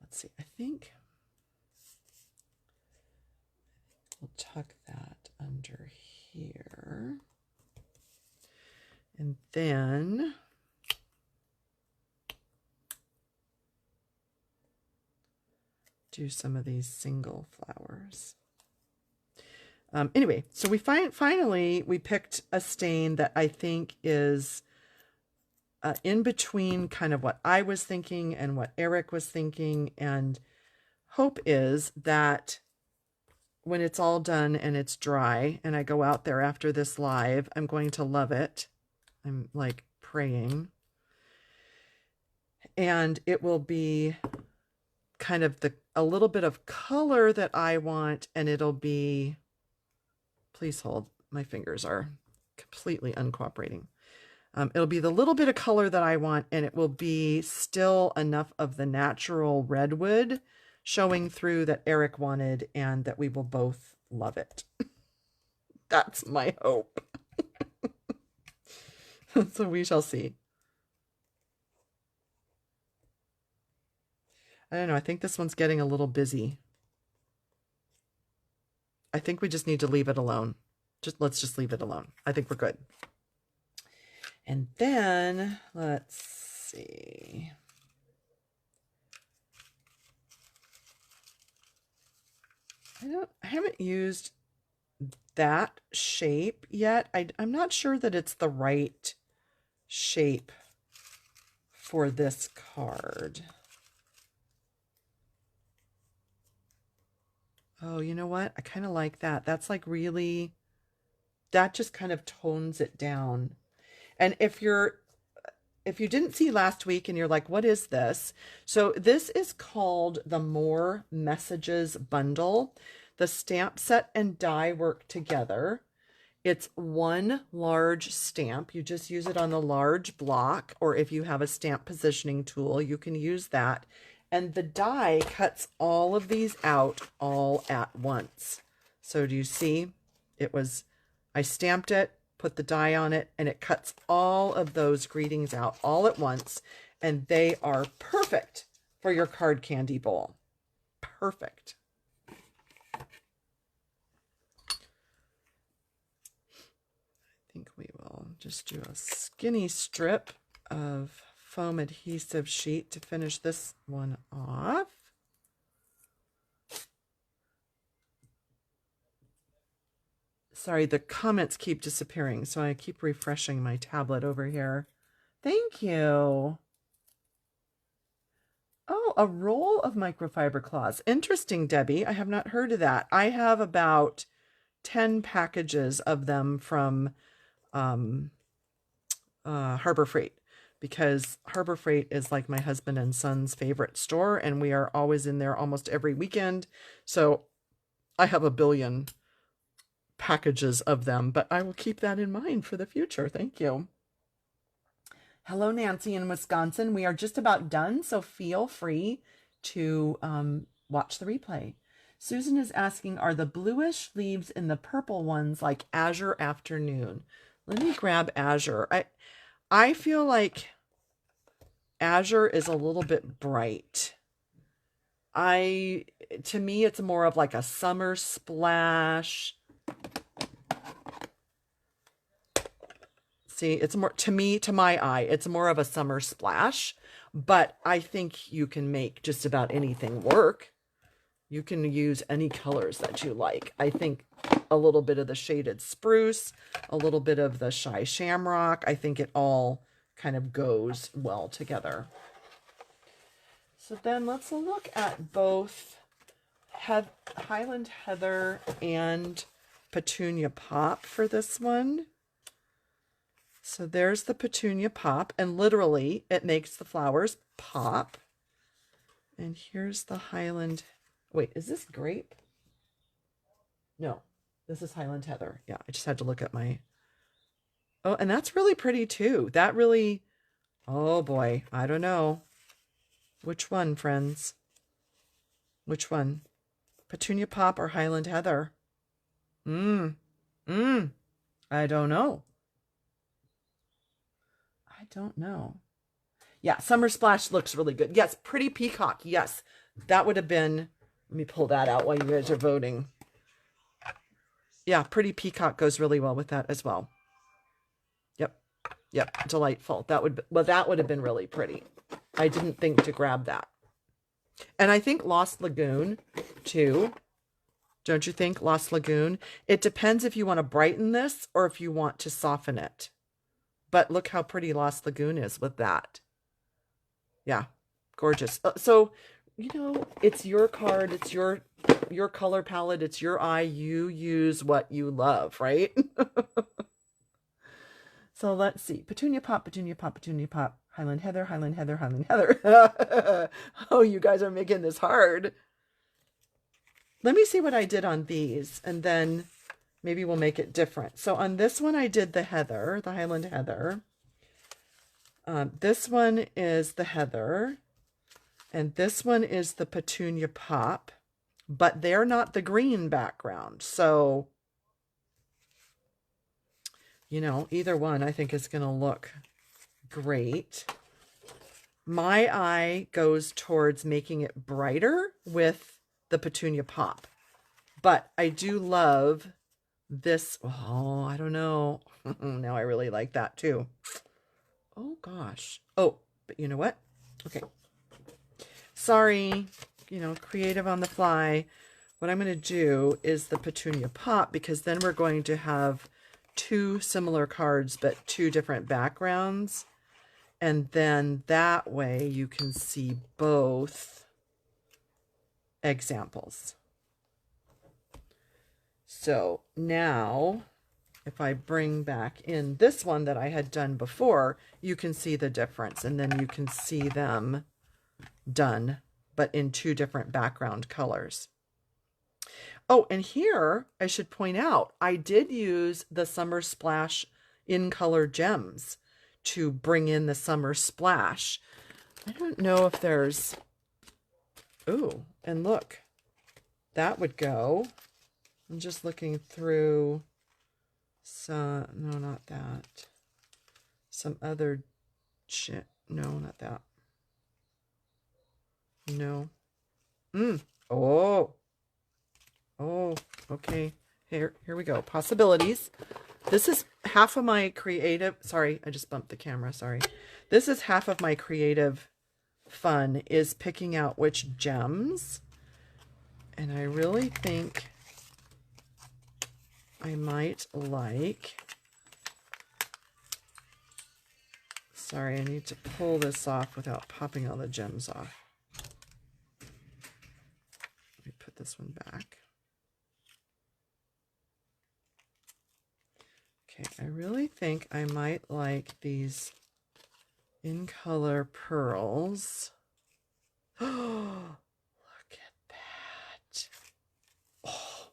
Let's see, I think we'll tuck that under here. And then do some of these single flowers. Anyway, so we finally picked a stain that I think is in between kind of what I was thinking and what Eric was thinking, and hope is that when it's all done and it's dry and I go out there after this live, I'm going to love it. I'm like praying. And it will be kind of a little bit of color that I want, and it'll be, please hold, my fingers are completely uncooperating. It'll be the little bit of color that I want, and it will be still enough of the natural redwood showing through that Eric wanted, and that we will both love it. That's my hope. So we shall see. I don't know. I think this one's getting a little busy. I think we just need to leave it alone. Let's just leave it alone. I think we're good. And then let's see. I haven't used that shape yet. I'm not sure that it's the right shape for this card. Oh, you know what? I kind of like that. That's like really, that just kind of tones it down. And if you didn't see last week and you're like, what is this? So this is called the More Messages Bundle. The stamp set and die work together. It's one large stamp. You just use it on the large block, or if you have a stamp positioning tool, you can use that. And the die cuts all of these out all at once. So do you see? I stamped it, put the die on it, and it cuts all of those greetings out all at once. And they are perfect for your card candy bowl. Perfect. I think we will just do a skinny strip of foam adhesive sheet to finish this one off. Sorry, the comments keep disappearing, so I keep refreshing my tablet over here. Thank you. Oh, a roll of microfiber cloths. Interesting, Debbie. I have not heard of that. I have about 10 packages of them from Harbor Freight, because Harbor Freight is like my husband and son's favorite store, and we are always in there almost every weekend. So I have a billion packages of them, but I will keep that in mind for the future. Thank you. Hello, Nancy in Wisconsin. We are just about done, so feel free to watch the replay. Susan is asking, are the bluish leaves in the purple ones like Azure Afternoon? Let me grab Azure. I feel like Azure is a little bit bright. To me, it's more of like a summer splash. See, it's more, to me, to my eye, it's more of a summer splash, but I think you can make just about anything work. You can use any colors that you like. I think a little bit of the shaded spruce, a little bit of the shy shamrock, I think it all kind of goes well together. So then let's look at both Highland Heather and Petunia Pop for this one. So there's the Petunia Pop, and literally it makes the flowers pop. And here's the Highland. Wait, is this grape? No, this is Highland Heather. Yeah, I just had to look at my. Oh, and that's really pretty too. That really, oh boy, I don't know. Which one, friends? Which one? Petunia Pop or Highland Heather? I don't know. I don't know. Yeah, Summer Splash looks really good. Yes, Pretty Peacock. Yes, that would have been, let me pull that out while you guys are voting. Yeah, Pretty Peacock goes really well with that as well. Yep, delightful. That would have been really pretty. I didn't think to grab that. And I think Lost Lagoon too. Don't you think, Lost Lagoon? It depends if you want to brighten this or if you want to soften it. But look how pretty Lost Lagoon is with that. Yeah, gorgeous. So, you know, it's your card, it's your color palette, it's your eye. You use what you love, right? So let's see. Petunia Pop, Petunia Pop, Petunia Pop. Highland Heather, Highland Heather, Highland Heather. Oh, you guys are making this hard. Let me see what I did on these, and then maybe we'll make it different. So on this one, I did the Heather, the Highland Heather. This one is the Heather, and this one is the Petunia Pop, but they're not the green background. So, you know, either one I think is going to look great. My eye goes towards making it brighter with the Petunia Pop, but I do love this. Oh, I don't know. Now I really like that too. Oh gosh. Oh, but you know what? Okay. Sorry, you know, creative on the fly. What I'm going to do is the Petunia Pop, because then we're going to have two similar cards, but two different backgrounds. And then that way you can see both examples. So now, if I bring back in this one that I had done before, you can see the difference, and then you can see them done, but in two different background colors. Oh, and here I should point out, I did use the Summer Splash in color gems to bring in the summer splash. I don't know if there's, ooh, and look, that would go. I'm just looking through some, no, not that. Some other shit. No, not that. No. Oh. Oh, okay. Here we go. Possibilities. This is half of my creative, sorry, I just bumped the camera, sorry. This is half of my creative fun, is picking out which gems. And I really think I might like, sorry, I need to pull this off without popping all the gems off. Let me put this one back. Okay, I really think I might like these in color pearls. Oh, look at that. Oh.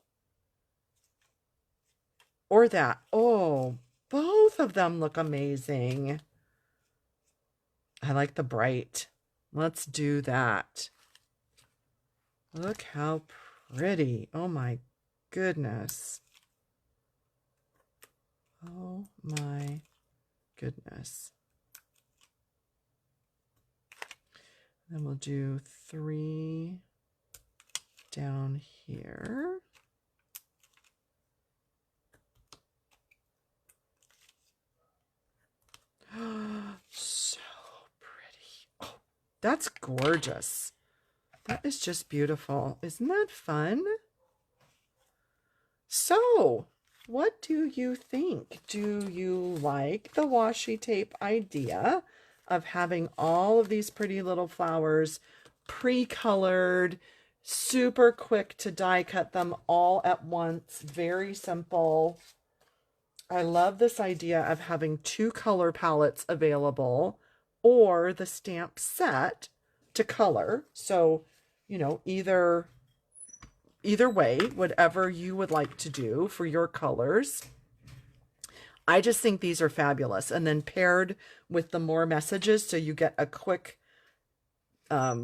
Or that. Oh, both of them look amazing. I like the bright. Let's do that. Look how pretty. Oh my goodness. Oh my goodness. Then we'll do 3 down here. So pretty. Oh, that's gorgeous. That is just beautiful. Isn't that fun? So, what do you think? Do you like the washi tape idea of having all of these pretty little flowers pre-colored, super quick to die cut them all at once, very simple? I love this idea of having 2 color palettes available or the stamp set to color. So, you know, either way, whatever you would like to do for your colors. I just think these are fabulous. And then paired with the more messages, so you get a quick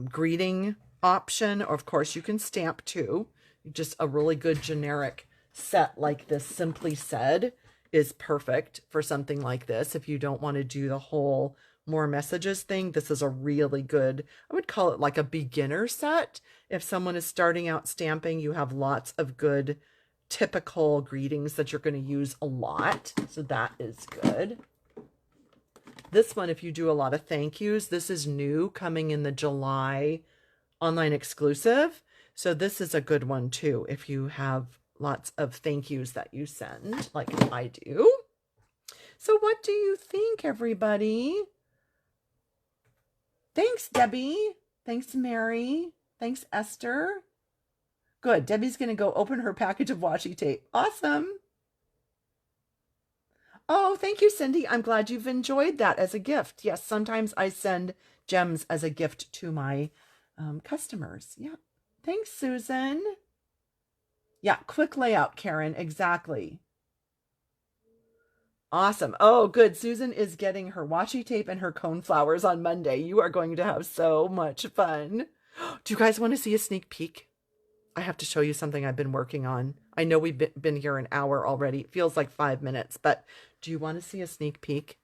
greeting option. Or of course, you can stamp too. Just a really good generic set like this, Simply Said, is perfect for something like this. If you don't want to do the whole more messages thing, this is a really good, I would call it like a beginner set. If someone is starting out stamping, you have lots of good typical greetings that you're going to use a lot. So that is good. This one, if you do a lot of thank yous, this is new, coming in the July online exclusive. So this is a good one too, if you have lots of thank yous that you send, like I do. So what do you think, everybody? Thanks, Debbie. Thanks, Mary. Thanks, Esther. Good. Debbie's going to go open her package of washi tape. Awesome. Oh, thank you, Cindy. I'm glad you've enjoyed that as a gift. Yes, sometimes I send gems as a gift to my customers. Yeah. Thanks, Susan. Yeah, quick layout, Karen. Exactly. Awesome. Oh, good. Susan is getting her washi tape and her cone flowers on Monday. You are going to have so much fun. Do you guys want to see a sneak peek? I have to show you something I've been working on. I know we've been here an hour already. It feels like 5 minutes, but do you want to see a sneak peek?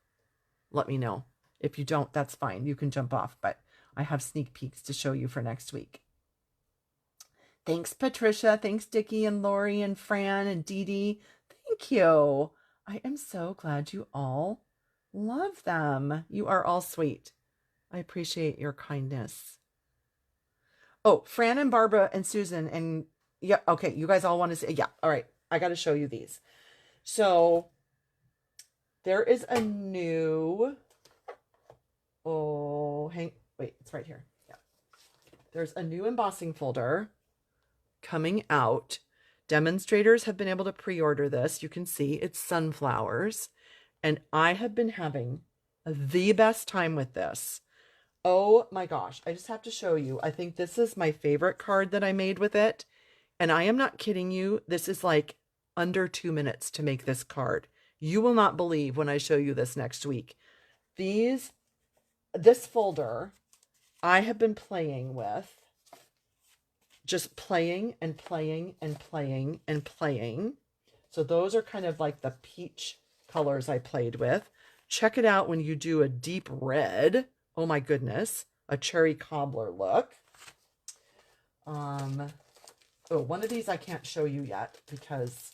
Let me know. If you don't, that's fine. You can jump off, but I have sneak peeks to show you for next week. Thanks, Patricia. Thanks, Dickie and Lori and Fran and Dee Dee. Thank you. I am so glad you all love them. You are all sweet. I appreciate your kindness. Oh, Fran and Barbara and Susan and yeah, okay, you guys all want to see. Yeah, all right. I got to show you these. So there is a new, wait, it's right here. Yeah. There's a new embossing folder coming out. Demonstrators have been able to pre-order this. You can see it's sunflowers. And I have been having the best time with this. Oh my gosh, I just have to show you. I think this is my favorite card that I made with it. And I am not kidding you. This is like under 2 minutes to make this card. You will not believe when I show you this next week. This folder I have been playing with. Just playing and playing and playing and playing. So those are kind of like the peach colors I played with. Check it out when you do a deep red. Oh my goodness. A cherry cobbler look. Oh, one of these I can't show you yet because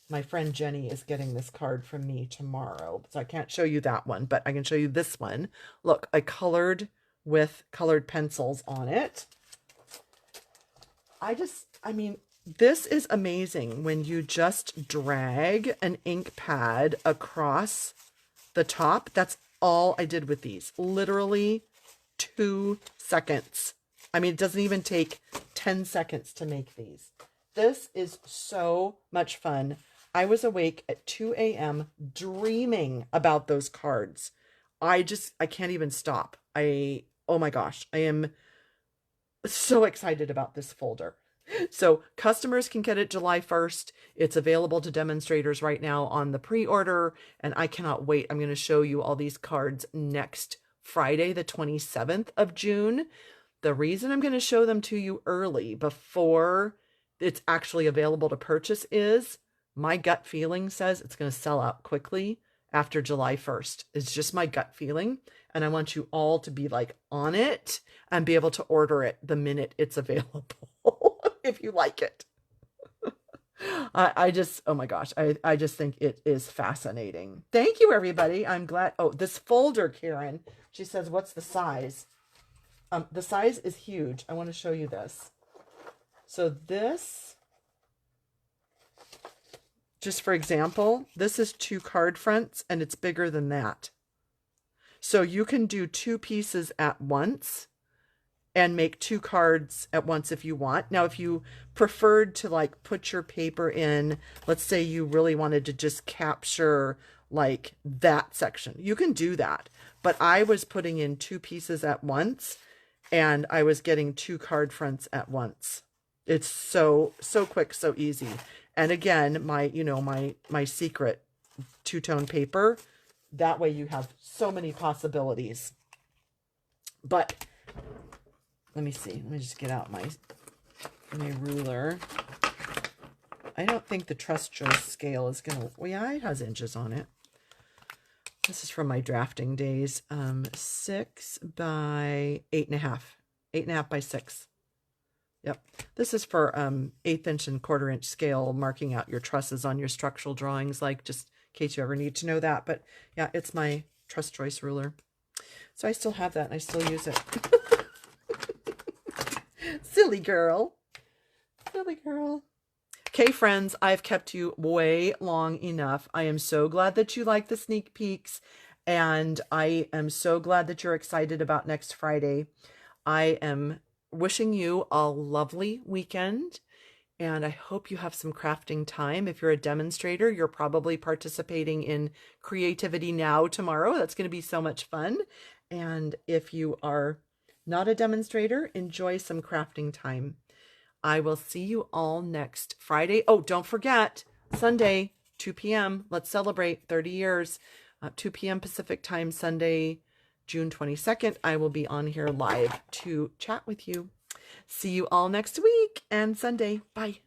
my friend Jenny is getting this card from me tomorrow. So I can't show you that one, but I can show you this one. Look, I colored with colored pencils on it. I mean, this is amazing when you just drag an ink pad across the top. That's all I did with these. Literally 2 seconds. I mean, it doesn't even take 10 seconds to make these. This is so much fun. I was awake at 2 a.m. dreaming about those cards. I can't even stop. Oh my gosh, I am so excited about this folder. So customers can get it July 1st. It's available to demonstrators right now on the pre-order, and I cannot wait. I'm going to show you all these cards next Friday, the 27th of June. The reason I'm going to show them to you early before it's actually available to purchase is my gut feeling says it's going to sell out quickly after July 1st. It's just my gut feeling. And I want you all to be like on it and be able to order it the minute it's available if you like it. I just, oh my gosh, I just think it is fascinating. Thank you, everybody. I'm glad. Oh, this folder, Karen, she says, what's the size? The size is huge. I want to show you this. So this, just for example, this is 2 card fronts and it's bigger than that. So you can do 2 pieces at once and make 2 cards at once if you want. Now, if you preferred to like put your paper in, let's say you really wanted to just capture like that section, you can do that. But I was putting in 2 pieces at once and I was getting 2 card fronts at once. It's so quick, so easy. And again, my secret 2-tone paper, that way you have so many possibilities. But let me see. Let me just get out my ruler. I don't think the trust choice scale is going to... Well, yeah, it has inches on it. This is from my drafting days. 6 by 8.5. 8.5 by 6. Yep. This is for 1/8 inch and 1/4 inch scale, marking out your trusses on your structural drawings, like just in case you ever need to know that. But yeah, it's my trust choice ruler. So I still have that and I still use it. Silly girl. Silly girl. Okay, friends, I've kept you way long enough. I am so glad that you like the sneak peeks, and I am so glad that you're excited about next Friday. I am wishing you a lovely weekend, and I hope you have some crafting time. If you're a demonstrator, you're probably participating in Creativity Now tomorrow. That's going to be so much fun. And if you are not a demonstrator, enjoy some crafting time. I will see you all next Friday. Oh, don't forget, Sunday, 2 p.m. Let's celebrate 30 years. 2 p.m. Pacific time, Sunday, June 22nd. I will be on here live to chat with you. See you all next week and Sunday. Bye.